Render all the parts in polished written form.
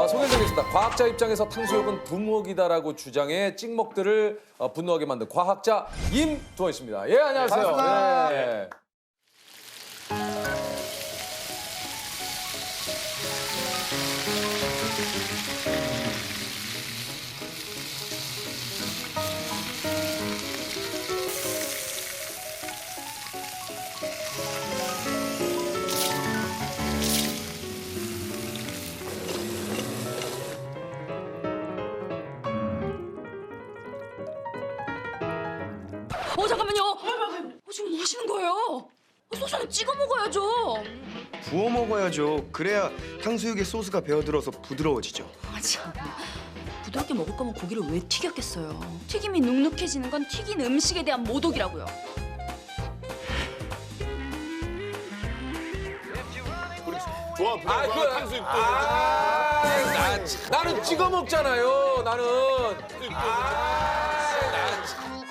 소개드리겠습니다. 과학자 입장에서 탕수육은 부먹이다라고 주장해 찍먹들을 분노하게 만든 과학자 임두원 씨입니다. 예, 안녕하세요. 반갑습니다. 예. 잠깐만요. 지금 뭐 하시는 거예요? 소스는 찍어 먹어야죠. 부어 먹어야죠. 그래야 탕수육에 소스가 배어들어서 부드러워지죠. 아, 참. 부드럽게 먹을 거면 고기를 왜 튀겼겠어요? 튀김이 눅눅해지는 건 튀긴 음식에 대한 모독이라고요. 좋아, 부담 탕수육도. 나는 찍어 먹잖아요. 나는.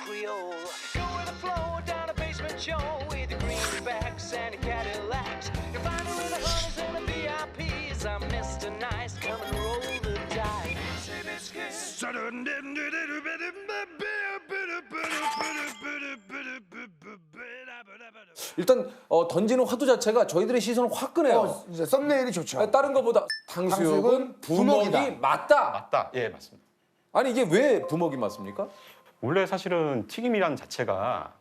Creole. Go with the flow down a basement show with the greenbacks and the Cadillacs. You're finding with the honeys and the VIPs. I'm Mr. Nice, come and roll the dice. 일단 던지는 화두 자체가 저희들의 시선을 확 끄네요. 이제 썸네일이 좋죠. 다른 것보다 탕수육은 탕수육은 부먹이 부먹이다. 맞다. 맞다. 예, 맞습니다. 아니 이게 왜 부먹이 맞습니까? 원래 사실은 튀김이라는 자체가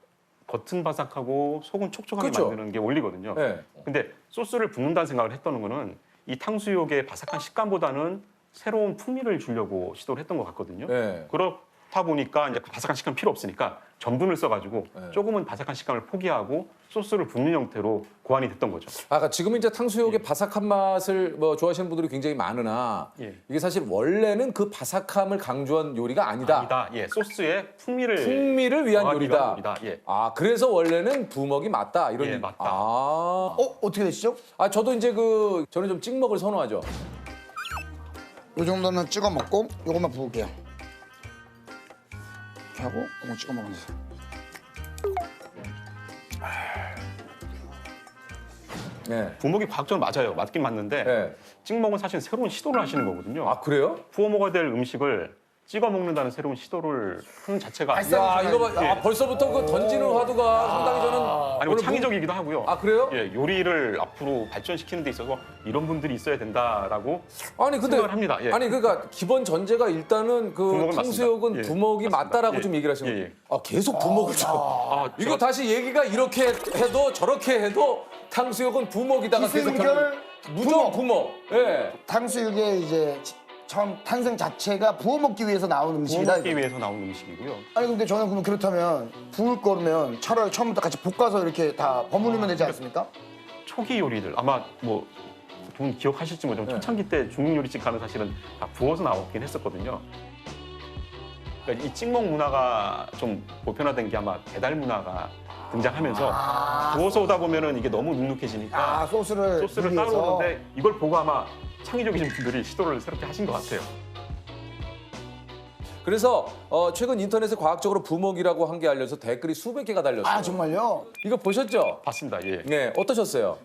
겉은 바삭하고 속은 촉촉하게 그렇죠. 만드는 게 원리거든요. 네. 근데 소스를 붓는다는 생각을 했던 거는 이 탕수육의 바삭한 식감보다는 새로운 풍미를 주려고 시도를 했던 것 같거든요. 네. 그렇다 보니까 이제 바삭한 식감 필요 없으니까 전분을 써가지고 네. 조금은 바삭한 식감을 포기하고 소스를 붓는 형태로 고안이 됐던 거죠. 아까 지금 이제 탕수육의 바삭한 맛을 뭐 좋아하시는 분들이 굉장히 많으나 예. 이게 사실 원래는 그 바삭함을 강조한 요리가 아니다. 아니다. 예, 소스의 풍미를 위한 더하기 요리다. 위한 요리다. 예. 아 그래서 원래는 부먹이 맞다 이런. 예, 맞다. 어떻게 되시죠? 저도 이제 저는 좀 찍먹을 선호하죠. 이 정도는 찍어 먹고 요것만 부을게요. 이렇게 하고 요거 찍어 먹으면 돼요. 네. 부먹이 과학적으로 맞아요. 맞긴 맞는데 네. 찍먹은 사실 새로운 시도를 하시는 거거든요. 아 그래요? 부어 먹어야 될 음식을 찍어 먹는다는 새로운 시도를 하는 자체가 야 이거 봐. 예. 벌써부터 그 던지는 화두가 상당히 저는 아니 뭐 오늘 창의적이기도 하고요. 아 그래요? 예, 요리를 앞으로 발전시키는 데 있어서 이런 분들이 있어야 된다라고 아니 근데 생각을 합니다. 예. 아니 그러니까 기본 전제가 일단은 그 부먹은 탕수육은 맞습니다. 예, 부먹이 맞습니다. 맞다라고 예, 좀 얘기를 하시는 예, 거예요. 예. 계속 부먹을 줘. 이거 제가 다시 얘기가 이렇게 해도 저렇게 해도 탕수육은 부먹이다가 계속 기승결 무조건 부먹. 예. 탕수육의 이제 처음 탄생 자체가 부어 먹기 위해서 나온 부어 음식이다. 먹기 이거. 위해서 나온 음식이고요. 아니 근데 저는 그러면 그렇다면 부을 거면 차라리 처음부터 같이 볶아서 이렇게 다 버무리면 되지 않습니까? 초기 요리들 아마 뭐 좀 기억하실지 모르지만 초창기 때 중국 요리집 가면 사실은 다 부어서 나오긴 했었거든요. 그러니까 이 찍먹 문화가 좀 보편화된 게 아마 배달 문화가 등장하면서 부어서 오다 보면은 이게 너무 눅눅해지니까 소스를 소스를 위해서. 따로 오는데 이걸 보고 아마 창의적이신 분들이 시도를 새롭게 하신 것 같아요. 그래서 최근 인터넷에 과학적으로 부먹이라고 한 게 알려서 댓글이 수백 개가 달렸어요. 아 정말요? 이거 보셨죠? 봤습니다. 예. 네, 어떠셨어요?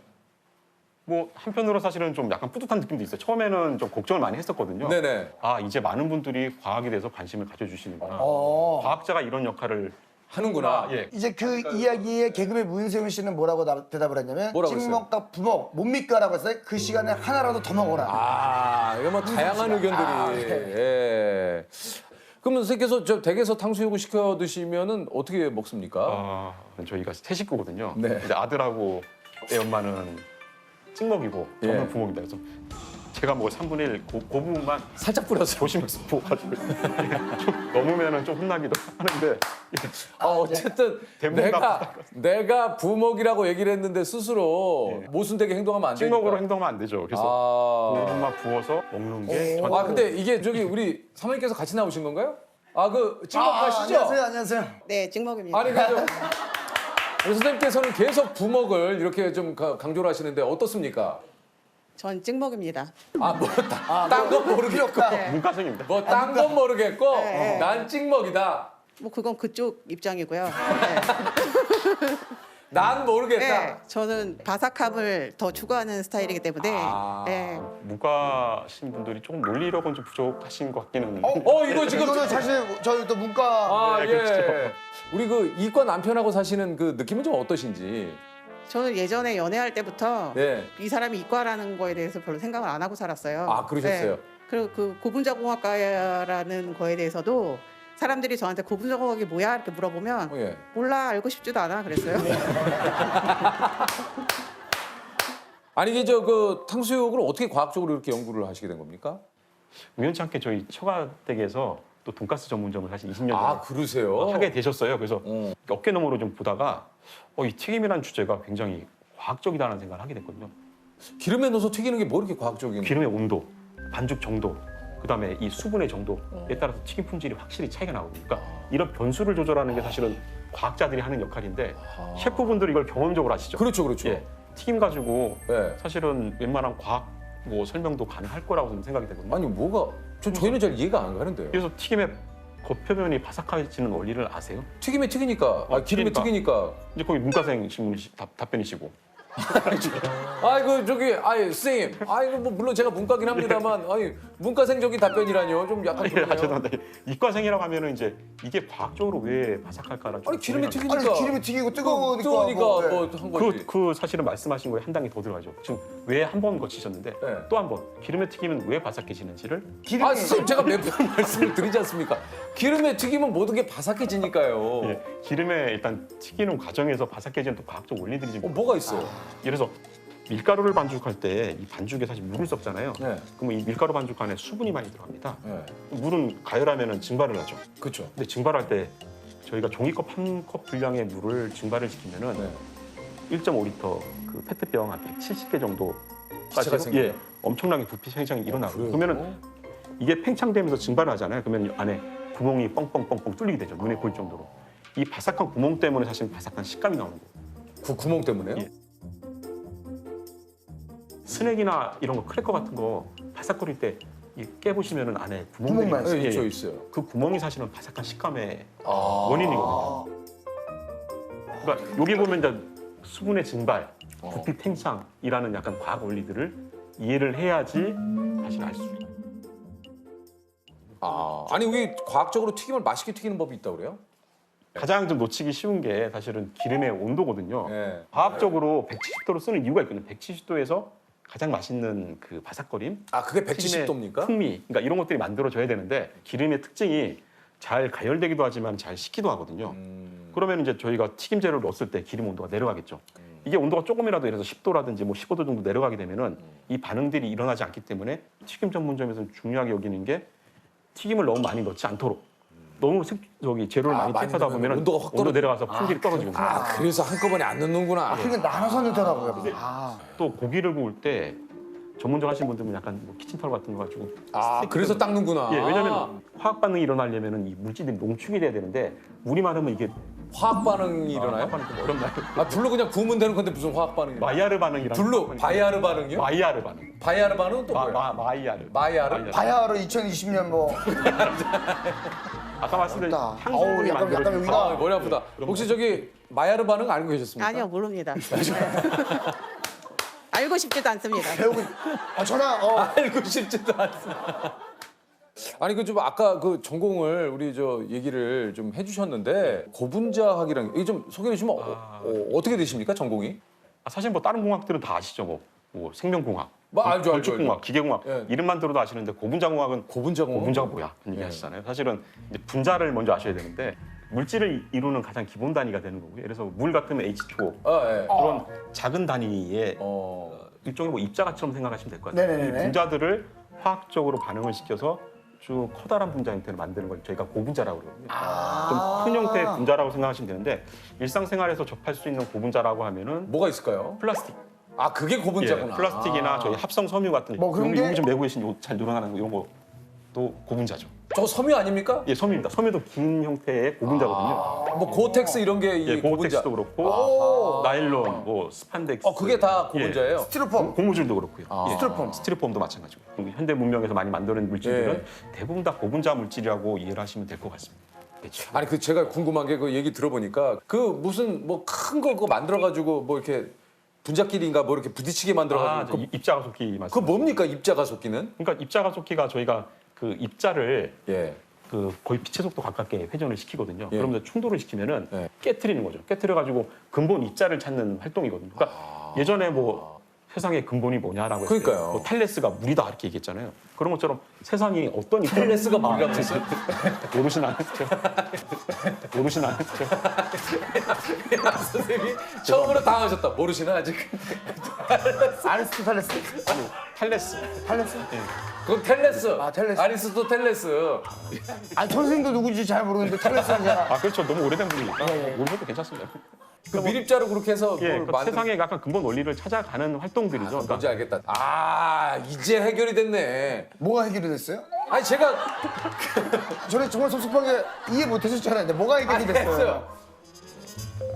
뭐 한편으로 사실은 좀 약간 뿌듯한 느낌도 있어요. 처음에는 좀 걱정을 많이 했었거든요. 네네. 아 이제 많은 분들이 과학에 대해서 관심을 가져주시는구나. 과학자가 이런 역할을 하는구나. 예. 이제 그 이야기에 개그맨 문세윤 씨는 뭐라고 대답을 했냐면 뭐라고 했어요? 찍먹과 부먹 뭡니까라고 했어요. 그 시간에 하나라도 더 먹어라. 이거 뭐 다양한 의견들이. 네. 예. 그러면 선생님께서 저 댁에서 탕수육을 시켜 드시면은 어떻게 먹습니까? 저희가 세 식구거든요. 네. 근데 아들하고 애 엄마는 찍먹이고 저는 예. 부먹입니다. 그래서 제가 먹을 3분의 1 그 부분만 살짝 뿌려서. 조심해서 부어가지고 좀 넘으면은 좀 혼나기도 하는데 어쨌든 대부분 내가 부먹이라고 얘기를 했는데 스스로 모순되게 행동하면 안 되니까. 찍먹으로 행동하면 안 되죠. 그래서 그 부분만 부어서 먹는 게 저는 근데 이게 저기 우리 사모님께서 같이 나오신 건가요? 그 찍먹하시죠? 안녕하세요, 안녕하세요. 네, 찍먹입니다. 아니 그래서 우리 선생님께서는 계속 부먹을 이렇게 좀 강조를 하시는데 어떻습니까? 전 찍먹입니다. 딴 건 모르겠고 문과생입니다. 뭐 딴 건 모르겠고 네. 난 찍먹이다. 뭐 그건 그쪽 입장이고요. 네. 난 모르겠다. 네, 저는 바삭함을 더 추구하는 스타일이기 때문에 아. 네. 문과신 분들이 조금 논리력은 좀 부족하신 것 같기는. 이거 지금 이거는 사실 저희 또 문과 아, 네, 예. 그렇죠. 우리 그 이과 남편하고 사시는 그 느낌은 좀 어떠신지. 저는 예전에 연애할 때부터 네. 이 사람이 이과라는 거에 대해서 별로 생각을 안 하고 살았어요. 아, 그러셨어요? 네. 그리고 그 고분자공학과라는 거에 대해서도 사람들이 저한테 고분자공학이 뭐야 이렇게 물어보면 예. 몰라 알고 싶지도 않아 그랬어요. 아니 이게 저 그 탕수육을 어떻게 과학적으로 이렇게 연구를 하시게 된 겁니까? 우연치 않게 저희 처가댁에서 또 돈가스 전문점을 사실 20년 전에 아, 그러세요? 하게 되셨어요. 그래서 어. 어깨 너머로 좀 보다가 이 튀김이라는 주제가 굉장히 과학적이다는 생각을 하게 됐거든요. 기름에 넣어서 튀기는 게 뭐 이렇게 과학적인? 기름의 온도, 반죽 정도, 그다음에 이 수분의 정도에 따라서 튀김 품질이 확실히 차이가 나거든요. 그러니까 이런 변수를 조절하는 게 사실은 과학자들이 하는 역할인데 셰프분들이 이걸 경험적으로 하시죠. 그렇죠, 그렇죠. 예, 튀김 가지고 예. 사실은 웬만한 과학 뭐 설명도 가능할 거라고 저는 생각이 되거든요. 아니 뭐가 저희는 잘 이해가 안 가는데요. 그래서 튀김의 겉표면이 바삭해지는 원리를 아세요? 튀김에 튀기니까, 기름에 튀기니까. 이제 거기 문과생 답변이시고. 아이고 저기, 선생님, 아이고 뭐 물론 제가 문과긴 합니다만, 문과생적인 답변이라뇨, 좀 약간 아, 그러네요. 죄송합니다. 이과생이라고 하면은 이제 이게 과학적으로 왜 바삭할까라는 아니 기름에 좀 튀기니까. 아니 기름이 튀기고 뜨거우니까 뜨거우니까 뭐, 예. 뭐 한 거지. 그 사실은 말씀하신 거에 한 단계 더 들어가죠. 지금 왜 한 번 거치셨는데 네. 또 한 번 기름에 튀기면 왜 바삭해지는지를 기름이 선생님 제가 몇 번 말씀을 드리지 않습니까? 기름에 튀기면 모든 게 바삭해지니까요. 예, 기름에 일단 튀기는 과정에서 바삭해지는 또 과학적 원리들이 좀 뭐가 있어요? 예를 들어서 밀가루를 반죽할 때 이 반죽에 사실 물을 섞잖아요. 네. 그러면 이 밀가루 반죽 안에 수분이 많이 들어갑니다. 네. 물은 가열하면은 증발을 하죠. 그렇죠. 근데 증발할 때 저희가 종이컵 한 컵 분량의 물을 증발을 시키면은 네. 1.5리터 그 페트병 한 170개 정도까지 기체가 생겨요? 예, 엄청나게 부피 팽창이 일어나고 그래요? 그러면은 이게 팽창되면서 증발을 하잖아요. 그러면 안에 구멍이 뻥뻥뻥뻥 뚫리게 되죠. 눈에 보일 정도로. 이 바삭한 구멍 때문에 사실 바삭한 식감이 나오는 거예요. 그 구멍 때문에요? 예. 스낵이나 이런 거 크래커 같은 거 바삭거릴 때 깨보시면은 안에 구멍들이 구멍만 있어요. 네, 예, 있죠, 예. 있어요. 그 구멍이 사실은 바삭한 식감의 아. 원인이거든요. 그러니까 여기 보면 이제 수분의 증발, 부피 팽창이라는 약간 과학 원리들을 이해를 해야지 사실 알 수 있어요. 아니 우리 과학적으로 튀김을 맛있게 튀기는 법이 있다고 그래요? 가장 좀 놓치기 쉬운 게 사실은 기름의 온도거든요. 네. 과학적으로 170도로 쓰는 이유가 있거든요. 170도에서 가장 맛있는 그 바삭거림, 아 그게 튀김의 170도입니까? 풍미, 그러니까 이런 것들이 만들어져야 되는데 기름의 특징이 잘 가열되기도 하지만 잘 식기도 하거든요. 그러면 이제 저희가 튀김 재료를 넣었을 때 기름 온도가 내려가겠죠. 이게 온도가 조금이라도 예를 들어서 10도라든지 뭐 15도 정도 내려가게 되면은 이 반응들이 일어나지 않기 때문에 튀김 전문점에서는 중요하게 여기는 게 튀김을 너무 많이 넣지 않도록 너무 재료를 많이 많이 택하다 넣으면 보면 온도가 확 온도 떨어지- 내려가서 품질이 떨어지거든요. 그래서 한꺼번에 안 넣는구나. 그러니까 나눠서 넣더라고요. 또 고기를 구울 때 전문적 하신 분들은 약간 뭐 키친타올 같은 거 가지고 그래서 닦는구나. 예, 왜냐면 화학 반응이 일어나려면 이 물질들이 농축이 돼야 되는데 물이 많으면 이게 화학 반응이 일어나요? 화학 반응이 좀 어렵나요? 불로 그냥 구우면 되는 건데 무슨 화학 반응이? 마이야르 반응이라는 불로 반응이 바이아르 반응이요? 마이야르 반응. 바이아르 반응은 또 뭐예요? 마이야르. 마이야르? 바야흐로 2020년 뭐 아까 말씀드린 어우, 향수분이 약간 만들어진 여기가 머리 아프다. 혹시 저기 마이야르 반응 알고 계셨습니까? 아니요 모릅니다. 알고 싶지도 않습니다. 배우고 전화 알고 싶지도 않습니다. 아니 그 좀 아까 그 전공을 우리 저 얘기를 좀 해주셨는데 고분자학이랑 이게 좀 소개해 주시면 어떻게 되십니까 전공이? 사실 뭐 다른 공학들은 다 아시죠. 뭐 생명공학, 뭐 알죠, 알죠, 건축공학, 기계공학 예. 이름만 들어도 아시는데 고분자공학은 고분자공학? 고분자가 뭐야? 그런 얘기 하시잖아요. 사실은 이제 분자를 먼저 아셔야 되는데 물질을 이루는 가장 기본 단위가 되는 거고요. 그래서 물 같으면 H2O 예. 그런 작은 단위의 일종의 뭐 입자가처럼 생각하시면 될 것 같아요. 네네네. 이 분자들을 화학적으로 반응을 시켜서 쭉 커다란 분자 형태를 만드는 걸 저희가 고분자라고 그러거든요. 좀 큰 형태의 분자라고 생각하시면 되는데 일상생활에서 접할 수 있는 고분자라고 하면은 뭐가 있을까요? 플라스틱. 아 그게 고분자구나. 예, 플라스틱이나 저희 합성 섬유 같은 뭐 그런 게- 여기 좀 메고 계신 잘 늘어나는 거 이런 것도 고분자죠. 저거 섬유 아닙니까? 예, 섬유입니다. 섬유도 긴 형태의 고분자거든요. 뭐 고텍스 이런 게 이 예, 고분자. 고텍스도 그렇고 나일론, 뭐 스판덱스. 그게 다 고분자예요? 스티로폼 고무줄도 그렇고요. 예. 스티로폼. 스티로폼도 마찬가지고. 현대 문명에서 많이 만드는 물질들은 예. 대부분 다 고분자 물질이라고 이해를 하시면 될 것 같습니다. 되죠. 아니 그 제가 궁금한 게 그 얘기 들어보니까 그 무슨 뭐 큰 거 그거 만들어가지고 뭐 이렇게 분자끼리인가 뭐 이렇게 부딪히게 만들어가지고 저 입자가속기 말씀. 그 뭡니까 입자가속기는? 그러니까 입자가속기가 저희가 그 입자를 예. 그 거의 빛의 속도 가깝게 회전을 시키거든요. 예. 그러면서 충돌을 시키면은 예. 깨트리는 거죠. 깨트려 가지고 근본 입자를 찾는 활동이거든요. 그러니까 예전에 뭐 세상의 근본이 뭐냐라고 했을 때 그러니까요. 뭐 탈레스가 물이다 이렇게 얘기했잖아요. 그런 것처럼 세상이 어떤 입자 탈레스가 물이라고 했어요? 모르시나요? 모르시나요? 선생님이 처음으로 당하셨다. 모르시나 아직? 아리스토텔레스? 탈레스. 탈레스? 그건 텔레스. 아, 텔레스. 아리스토텔레스. 아니 선생님도 누군지 잘 모르는데 탈레스는 제가 아 그렇죠. 너무 오래된 분이니까 모르셔도 괜찮습니다. 그 밀입자로 그렇게 해서 예, 뭘 그러니까 만든. 세상의 약간 근본 원리를 찾아가는 활동들이죠. 그러니까 뭔지 알겠다. 아 이제 해결이 됐네. 뭐가 해결이 됐어요? 아니 제가 저는 정말 섭섭하게 이해 못하셨잖아요. 근데 뭐가 해결이 됐어요? 했어요.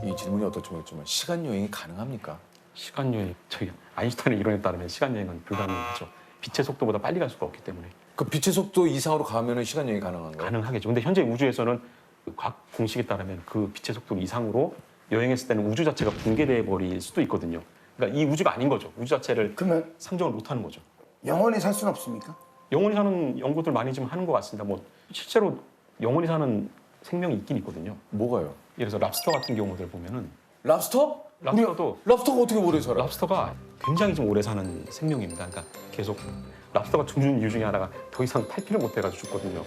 이 질문이 어떨지 모르겠지만 시간 여행이 가능합니까? 시간 여행 저희 아인슈타인의 이론에 따르면 시간 여행은 불가능하죠. 빛의 속도보다 빨리 갈 수가 없기 때문에 그 빛의 속도 이상으로 가면은 시간 여행이 가능한가요? 가능하겠죠. 근데 현재 우주에서는 그 과학 공식에 따르면 그 빛의 속도 이상으로 여행했을 때는 우주 자체가 붕괴돼 버릴 수도 있거든요. 그러니까 이 우주가 아닌 거죠. 우주 자체를 그러면 상정을 못 하는 거죠. 영원히 살 수는 없습니까? 영원히 사는 연구들 많이 지금 하는 것 같습니다. 뭐 실제로 영원히 사는 생명이 있긴 있거든요. 뭐가요? 예를 들어서 랍스터 같은 경우들 보면은 랍스터? 랍스터도 랍스터가 어떻게 오래 살아? 랍스터가 굉장히 좀 오래 사는 생명입니다. 그러니까 계속 랍스터가 죽는 이유 중에 하나가 더 이상 탈피를 못 해가지고 죽거든요.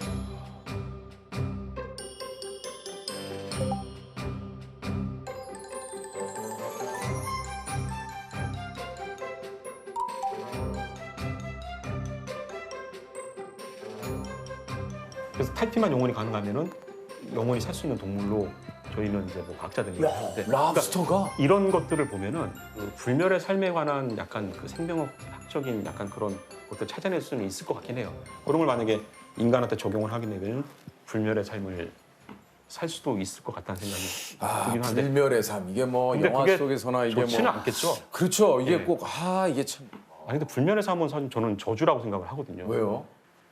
그래서 탈피만 영원히 가능하면은 영원히 살 수 있는 동물로 저희는 이제 뭐 과학자들이 하는데 랍스터가? 이런 것들을 보면은 그 불멸의 삶에 관한 약간 그 생명학적인 약간 그런 것들 찾아낼 수는 있을 것 같긴 해요. 그런 걸 만약에 인간한테 적용을 하게 되면 불멸의 삶을 살 수도 있을 것 같다는 생각이 아 들긴 한데 불멸의 삶 이게 뭐 근데 영화 그게 속에서나 이게 좋지는 뭐 않겠죠. 그렇죠. 이게 예. 꼭 이게 참 아니 근데 불멸의 삶은 사실 저는 저주라고 생각을 하거든요. 왜요?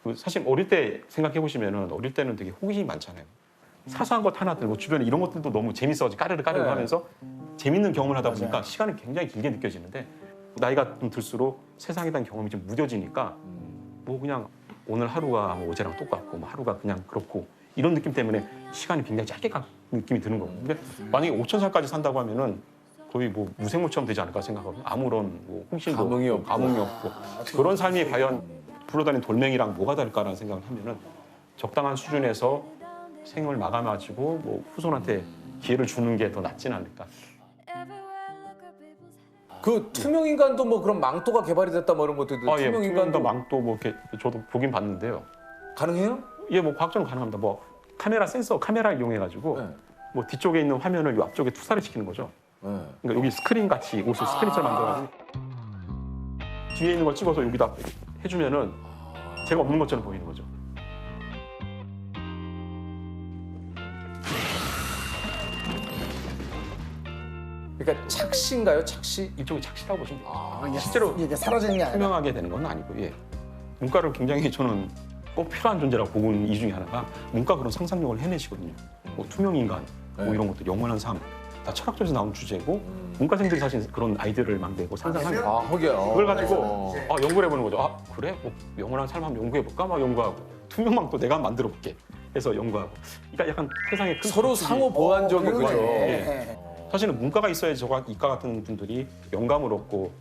그 사실 어릴 때 생각해 보시면은 어릴 때는 되게 호기심이 많잖아요. 사소한 것 하나 들고 주변에 이런 것들도 너무 재밌어가지고 까르르 네. 하면서 재밌는 경험을 하다 보니까 시간이 굉장히 길게 느껴지는데 나이가 좀 들수록 세상에 대한 경험이 좀 무뎌지니까 뭐 그냥 오늘 하루가 뭐 어제랑 똑같고 뭐 하루가 그냥 그렇고 이런 느낌 때문에 시간이 굉장히 짧게 간 느낌이 드는 거고 근데 만약에 5,000살까지 산다고 하면은 거의 뭐 무생물처럼 되지 않을까 생각하거든요. 아무런 뭐 홍실도 감흥이 없고, 감흥이 없고 그런 삶이 과연 굴러다니는 돌멩이랑 뭐가 다를까라는 생각을 하면은 적당한 수준에서 생을 마감해가지고 뭐 후손한테 기회를 주는 게 더 낫지는 않을까. 그 투명 인간도 뭐 그런 망토가 개발이 됐다 뭐 이런 것들도 아, 예, 투명 인간도 투명인간 망도 뭐 이렇게 저도 보긴 봤는데요. 가능해요? 예, 뭐 과학적으로 가능합니다. 뭐 카메라 센서 카메라를 이용해가지고 네. 뭐 뒤쪽에 있는 화면을 이 앞쪽에 투사를 시키는 거죠. 네. 그러니까 여기 스크린 같이 옷을 스크린처럼 만들어가지고 뒤에 있는 걸 찍어서 여기다 해주면은 제가 없는 것처럼 보이는 거죠. 그러니까 착시인가요? 착시? 일종의 착시라고 보시면 돼요. 이게 실제로 이게 사라지는 게 아니라 투명하게 되는 건 아니고, 예. 문과를 굉장히 저는 꼭 필요한 존재라고 보고 있는 이 중에 하나가 문과 그런 상상력을 해내시거든요. 뭐 투명 인간, 뭐 네. 이런 것도 영원한 삶, 다 철학적에서 나온 주제고 문과생들이 사실 그런 아이디어를 막 내고 상상하는 아 허기야. 그걸 가지고 연구를 해보는 거죠. 아 그래? 뭐 영원한 삶 한번 연구해볼까? 막 연구하고 투명망도 내가 만들어볼게 해서 연구하고. 그러니까 약간 세상에 큰 서로 법칙이 상호 보완적인 그러네. 거죠. 예. 사실은 문과가 있어야지 저가 이과 같은 분들이 영감을 얻고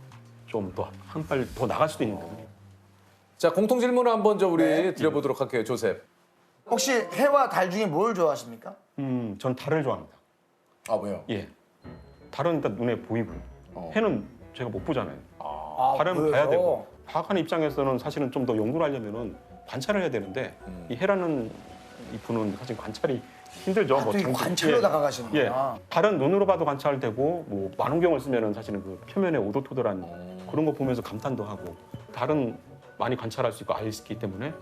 좀 더 한 발 더 나갈 수도 있는 거예요. 자 공통 질문을 한번 저 우리 네. 드려보도록 할게요, 조셉. 혹시 해와 달 중에 뭘 좋아하십니까? 전 달을 좋아합니다. 아 왜요? 예. 달은 일단 눈에 보이고요. 해는 제가 못 보잖아요. 달은 그래서? 봐야 되고. 과학하는 입장에서는 사실은 좀 더 연구를 하려면은 관찰을 해야 되는데 이 해라는 이 분은 사실 관찰이 힘들죠. 또 이거 장- 관찰로 예. 다가가시는구나. 예. 달은 눈으로 봐도 관찰되고 뭐 망원경을 쓰면은 사실은 그 표면에 오도토돌한 그런 거 보면서 감탄도 하고 달은 많이 관찰할 수 있고 알 수 있기 때문에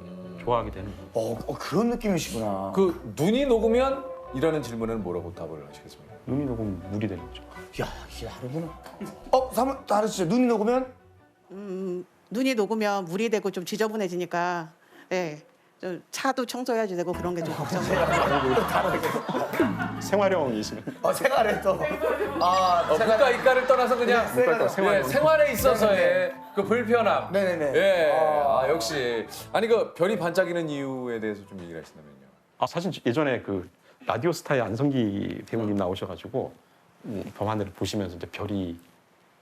좋아하게 되는 거예요. 그런 느낌이시구나. 그 눈이 녹으면 이라는 질문에는 뭐라고 답을 하시겠습니까? 눈이 녹으면 물이 되는 거죠. 야, 이게 다르구나. 다르시죠? 눈이 녹으면 눈이 녹으면 물이 되고 좀 지저분해지니까 예, 좀 차도 청소해야지 되고 그런 게 좀 걱정돼요. 생활형이시는. 생활에 또. 국가 이과를 떠나서 그냥 생활에 있어서의 그 불편함. 네네네. 예. 역시. 아니 그 별이 반짝이는 이유에 대해서 좀 얘기를 하신다면요. 사실 예전에 그 라디오 스타의 안성기 배우님 나오셔가지고 밤하늘을 보시면서 이제 별이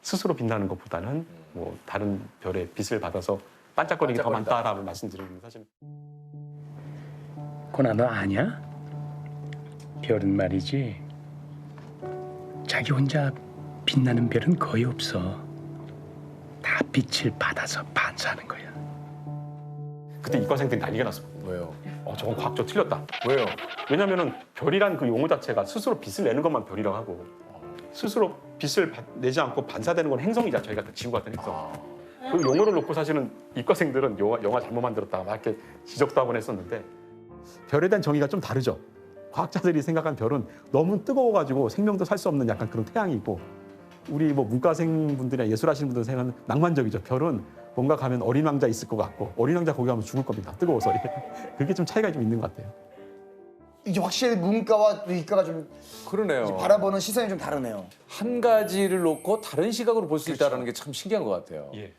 스스로 빛나는 것보다는 뭐 다른 별의 빛을 받아서 반짝거리는 게 더 많다라고 말씀드리는 사실. 고나 너 아냐? 별은 말이지 자기 혼자 빛나는 별은 거의 없어. 다 빛을 받아서 반사하는 거야. 그때 이과생들이 난리가 났어. 왜요? 저건 과학적 틀렸다. 왜요? 왜냐면은 별이란 그 용어 자체가 스스로 빛을 내는 것만 별이라고 하고 스스로 빛을 내지 않고 반사되는 건 행성이자 저희 같은 지구 같은 행성. 그 용어를 놓고 사실은 이과생들은 영화 잘못 만들었다 막 이렇게 지적도 하곤 했었는데 별에 대한 정의가 좀 다르죠. 과학자들이 생각한 별은 너무 뜨거워가지고 생명도 살 수 없는 약간 그런 태양이고 우리 뭐 문과생 분들이나 예술하시는 분들 생각하는 낭만적이죠. 별은 뭔가 가면 어린 왕자 있을 것 같고 어린 왕자 거기 가면 죽을 겁니다. 뜨거워서. 그게 좀 차이가 좀 있는 것 같아요. 이제 확실히 문과와 또 이과가 좀 그러네요. 바라보는 시선이 좀 다르네요. 한 가지를 놓고 다른 시각으로 볼 수 있다는 게 참 신기한 것 같아요. 예.